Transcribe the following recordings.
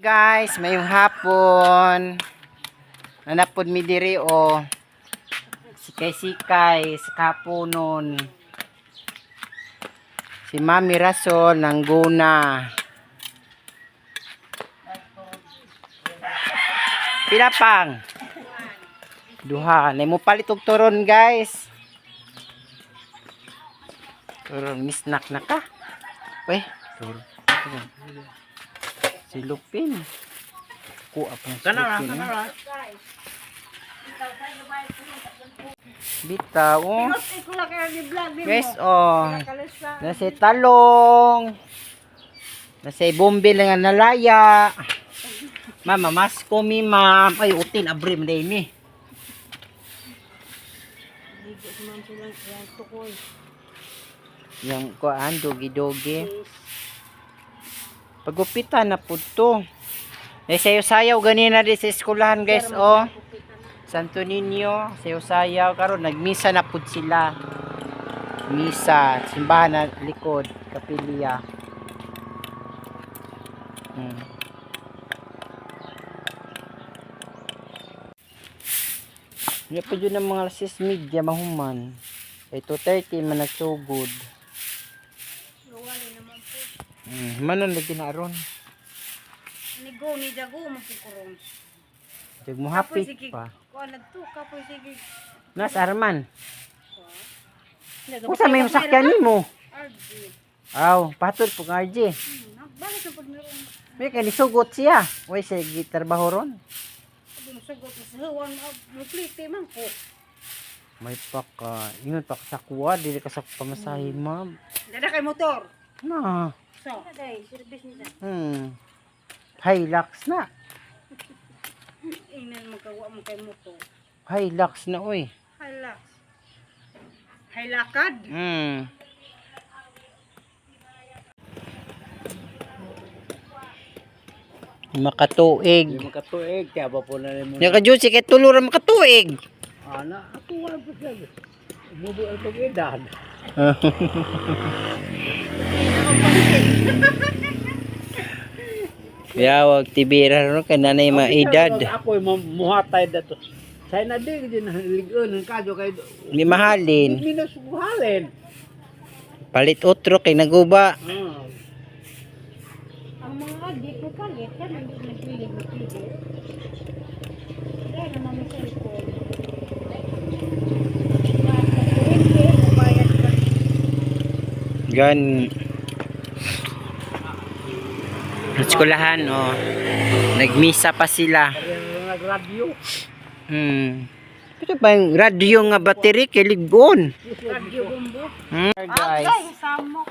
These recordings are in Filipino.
Guys, mayong hapon. Nanapod mi diri o. Sikay-sikay sa kapunon. Si Mami Rasol ng Guna. Pila pang? Duha. Nay mo palit og turon, guys. Turon, misnak na ka. Uy, turon. Si Lupin. Kuha pa ng Lupin. Bitaw, oh. Guys, oh. Nasa talong. Nasa bombil nga nalaya. Mama, masko mi, ma'am. Ay, utin, abri, manday mi. Yung kuan, dogi-dogi. Pagupitan na po to. Sayaw-sayaw ganina di sa eskulahan, guys, oh. Santo Niño, sayaw-sayaw. Karon nagmisa na po sila. Misa, simbahan na likod, kapilya. Hindi pa dyan ang mga lasis media mahuman. Ay 2:30 man nagsugod. Manon lagi na aron. Nigo ni Jago mapukurong. Jag mo happy pa. Kuan nagtu kapoy sige. Nas Arman. Kung sa may masakyan nimo. RG. Aw, patod po nga RG. Bakit sa pagmeron? May kanisugot siya. Way sa gitrabaho ron. Abi sugot sa huwan muplite man ko. May paka, ingon pa sa kuwa, dili ka sa pamasahe, ma'am. Dada kay motor. Na. So, day service ni sa. Hilux na. Inan magawa mo kay motor. Hilux na, oy. Hilux. Hilakad. Makatuig. Makatuig, kaya ba po na rin mo? Nya ka Diyos, kay tulura makatuig. Ana, ako wala po siya. Umubo ang pag-edad. Yawag tibira ron ka nanay maedad. Ako muhatay dato. Say na di din ligon kadyo kay Hindi mahalin. minus buhalin. Palit otro kay naguba. Ang mga adik ko kalit kan hindi nagpilig. Dahil naman may cellphone. Gan. Eskulahan, oh. Nagmisa pa sila. Nagradyo. Ito pa yung radyo nga battery kay ligon. Radio bumbo. Guys. Ay, samok.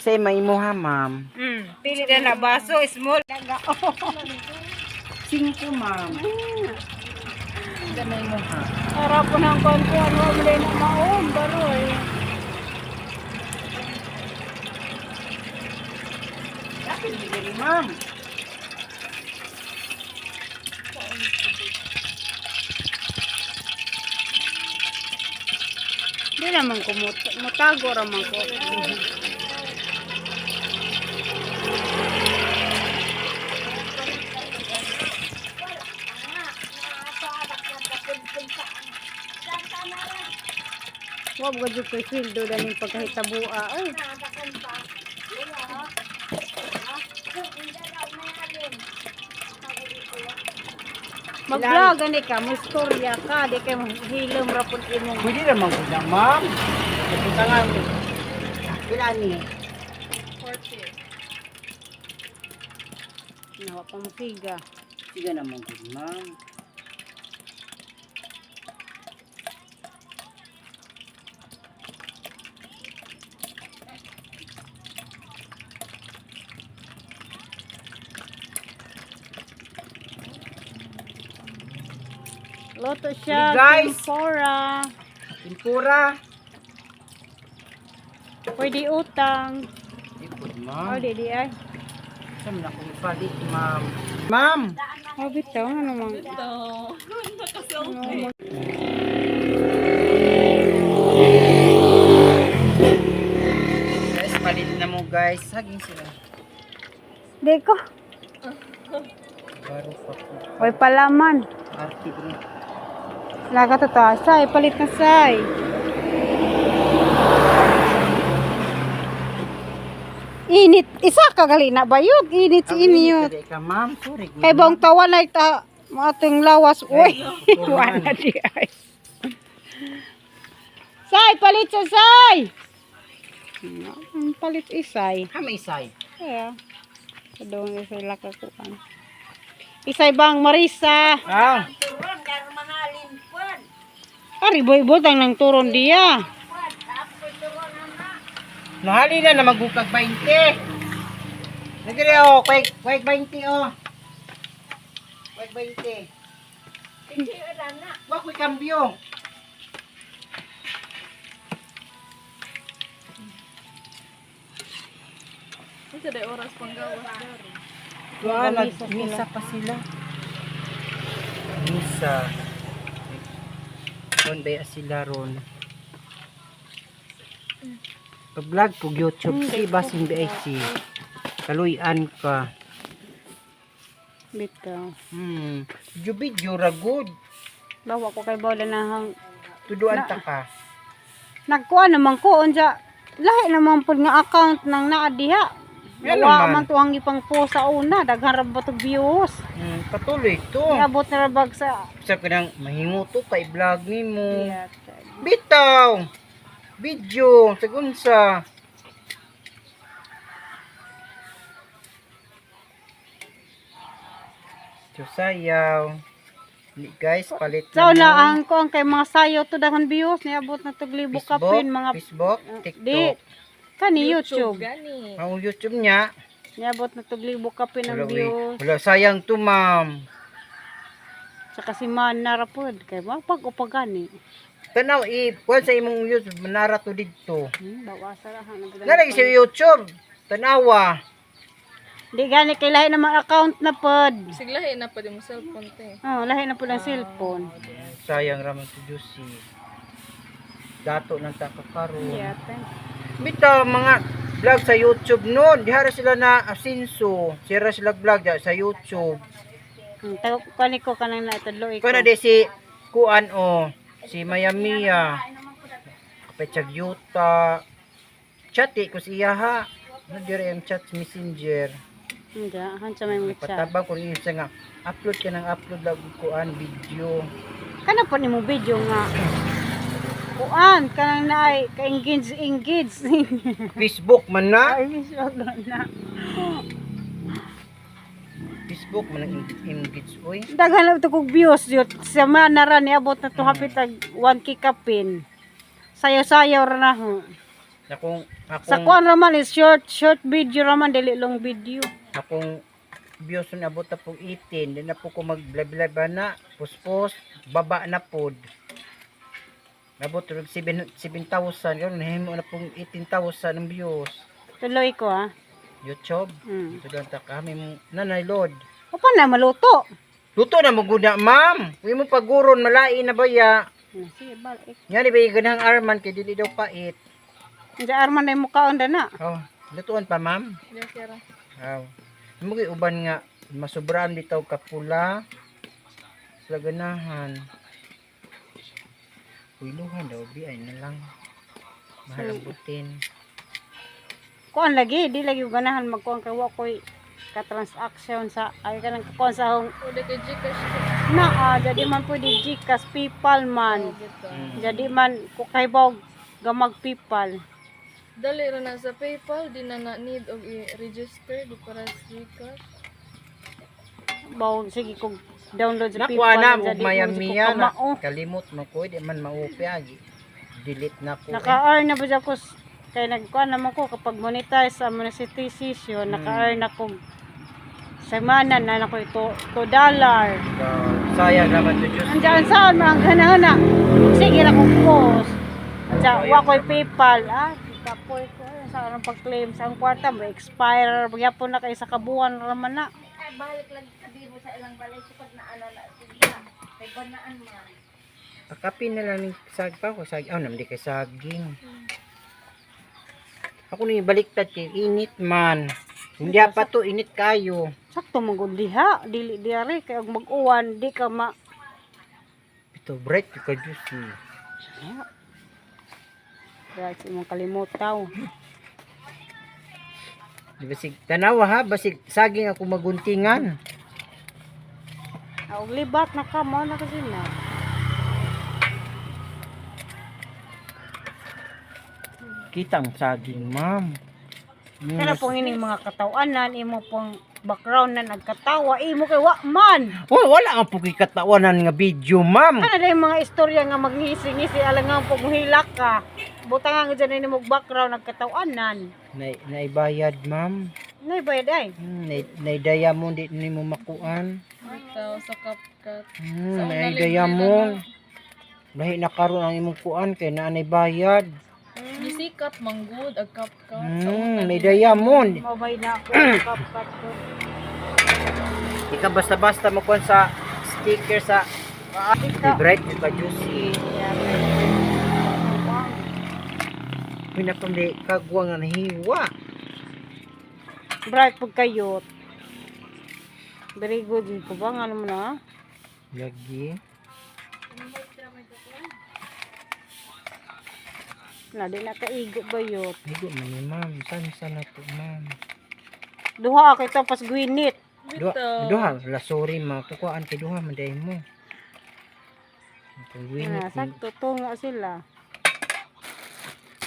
Say may imuha, ma'am. Pili na baso, small. Daga. 5, ma'am. May imuha. Harap ko ng kontuan mo muli na maon, baroy. Akin bigay, ma'am. Di naman ko mutago raman ko. Wag gadyo ko fildo dani pagkahitabua ay. Mag-vlog ani ka, mo istorya ka, di kay hilom ra pud imong. Pwede naman ko na, ma'am. Ito nga. Kailan ni? 40. Nawa pa musiga. Sige naman ko, ma'am. Loto siya, Hey, guys! tempura. Tempura. Pwede utang. Ipod, O, ma'am. di ay. Saan na kong palit, ma'am? Ma'am! Oh, bitaw, ano naman? Guys, palit na mo, guys. Saging sila. Di ko. Baro pa po. Oy palaman. Arte bro. Laga to ta. Say, palit na say. Init. Isa ka gali na ba yun? Init si inyot. Kaya ka ma'am. Sorry. Kay bang tawa na ita. Ating lawas. Uy. Wala di ay. Say, palit sa say. Palit isay. Ha, may isay. Kaya. Kadong isay lakakuan. Isay bang Marisa. Ah. Ari boy-boy tang nang turon dia. Nahali na magukag 20. Nagre oh, kwek 20 oh. Kwek 20. Hindi na. Wag ko kambyo. Ito day oras pang gawas. Wala, nag-misa pa sila. Misa. Doon ba sila ron? Pag-vlog po YouTube, si Basin BIC. Kaluyan ka. Bitaw. Video ra good. Bawa ko kay bola na hang Tuduan ta ka. nagkuha naman ko unja. Lahi naman pud nga account nang naa diha. Yan Wa naman. man tuang ipang po sa una daghan ra ba to views. Patuloy to. Abot na ra bag sa Sa kanang mahinguto kay vlog nimo. Bitaw. Video sagunsa. Sayaw. Guys, palit So mo. na ang ko ang kay mga sayo to daghan views niabot na to libo ka pin mga Facebook, di TikTok. kani YouTube. Gani. Ang YouTube niya. Niabot na to libo ka pin Wala, ang views. wala, sayang to, ma'am. Sa kasiman na ra pod kay pag upagani. Tanaw, kuwan sa imong YouTube, manara to dito. Bawasa ra hang Nalagi sa YouTube. Tanawa. Di gani kay lahi naman account na pod. Siglahi na pa di mo cellphone te. Oh, lahi na pod ang cellphone. Sayang raman to Juicy. Dato ng takakaroon. Yata. Bita, mga vlog sa YouTube noon. Dihara sila na asinso. Sira sila vlog sa YouTube. Tago kani ko kanang naitudlo Kung na di si Kuan o. Si Mayamiya. Kapetsag Yuta. Chati ko siya ha. Nadiri ang chat sa messenger. Hindi, hansa may mga chat. Patabang ko rin sa nga. Upload ka ng upload lang Kuan video. Kana po ni mo video nga. Kuan, kanang naay, ka-engage. Facebook man na. Ay, wag na. Facebook man ang engage. Uy. Daghan lang ito kong views yun. Sa mana ra niabot na ito hapit ag 1K kapin. Sayaw-sayaw ra na ho. Sa kuan raman is short video raman, dili long video. Akong views na abot na pong 18. Di na po ko mag-blab-blab na. Puspos. Baba na po. Nabot rin 7,000. Yun, nahimo na pong 18,000 ng views. Tuloy ko ha. YouTube. Ito doon ta kami mong nanay Lord. O pa na maluto. Luto na maguna, ma'am. Huwag mo paguron, malai na ba ya? Sige, balik. Nga di ba yung ganang arman, kaya dili daw pait. Diyan arman na yung mukhaon na. Oh, lutuan pa, ma'am. Yes, yara. Oh. Mugay uban nga, masubraan bitaw kapula. Sa ganahan. Uiluhan daw, ay na lang. Mahal ang butin. Kuan lagi, di lagi ganahan magkuan kay wa koy ka-transaction sa ay kanang kuan sa hong Pwede kay Gcash. na jadi man pwede Gcash, PayPal man. Bito. Jadi man ko kay bawg gamag PayPal. Dali ra na sa PayPal, di na na need og i-register di para sa Gcash. Bawg sige kog download sa Nakuha PayPal. na, jadi ug mayamiya ko na. kamao. Kalimot mo ko, di man maupi. Delete na ko. Naka-earn na ba siya ko kay nagkuan naman ko kapag monetize sa monetization, naka-earn ako semana na nako ito $2. Sayang naman to Diyos. Andiyan saan mga gana-gana. Sige na kong post. Andiyan, wa ko'y PayPal. Kapoy ko. Sa anong pag-claim sa ang kwarta, may expire. Magyapon na kayo sa kabuhan raman na. Ay, balik lang sabi mo sa ilang balay sa pag naano na siya. Kay banaan man. Akapin na lang ng sag pa ko. Sag, naman di kay saging. Ako na yung baliktad kay init man. Hindi pa to init kayo. Sakto magud diha, dili diare kay og mag-uwan di ka ma Ito bright ka juicy. Right, imong kalimutaw. Di basig tanawa ha, basig saging ako maguntingan. Og libat na ka mo na kasi na. Kitang saging, ma'am. Kana pong ining mga katawanan, imo pong background na nagkatawa, imo kay wa man. Oh, wala nga po katawanan nga video, ma'am. Kana day mga istorya nga magngisi-ngisi alang nga pong hilak ka. Butang nga dyan nimo background nagkatawanan. Naibayad, ma'am. Nay bayad ay. Naidayamon di nimo makuan. Bitaw sa CapCut. Naidayamon. Lahi na karon ang imong kuan kay naanay bayad. Gisikat manggod ag CapCut. May diamond. Mabay na ako kapkat ko. Ika basta-basta mo kuan sa sticker sa bright ka juicy. Pinapamli kagwa nga nahiwa. Bright pag kayot. Very good ko ba nga naman na? Lagi. Na di na kaigo ba yot. Higo man ni ma'am. San na to ma'am. Duha kay tapos gwinit. Duha. La sorry ma. Kukuhaan kay duha man day mo. Ah, sakto to nga sila.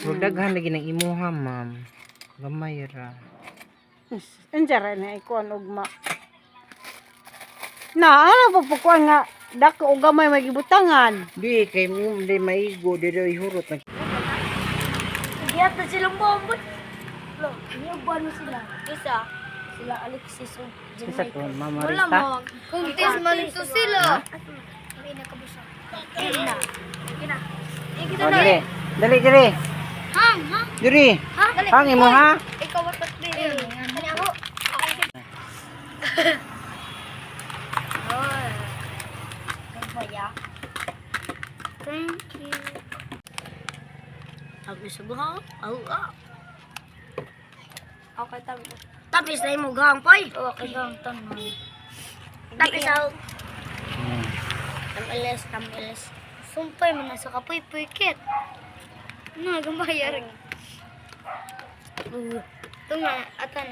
So daghan lagi ng imuha ma'am. Gamay ra. Anjara na ikuan ugma. Na ano po kuan nga dako og gamay may gibutangan. Di kay mo di maigo di daw ihurot na. Giyata silang bombot. Lo, niyuban mo sila. Isa, sila Alexis o Isa to mama Wala Rita. mo. Kuntis man to sila. Hindi na kabusa. Hindi na. Hindi na. Oh, dali. Dali. Hang, ha? Diri. Ha? Dali. Hangin mo ha. Ikaw watak din. Kanya ako. Oh. Kaya. Thank you. Tapos buha. Okay, tapos na mo gang poy. Okay, gang tanong. Tapos ako. Tamilis. Sumpay mo na sa kapoy puykit. Ano, gambayar. Ito nga, atan.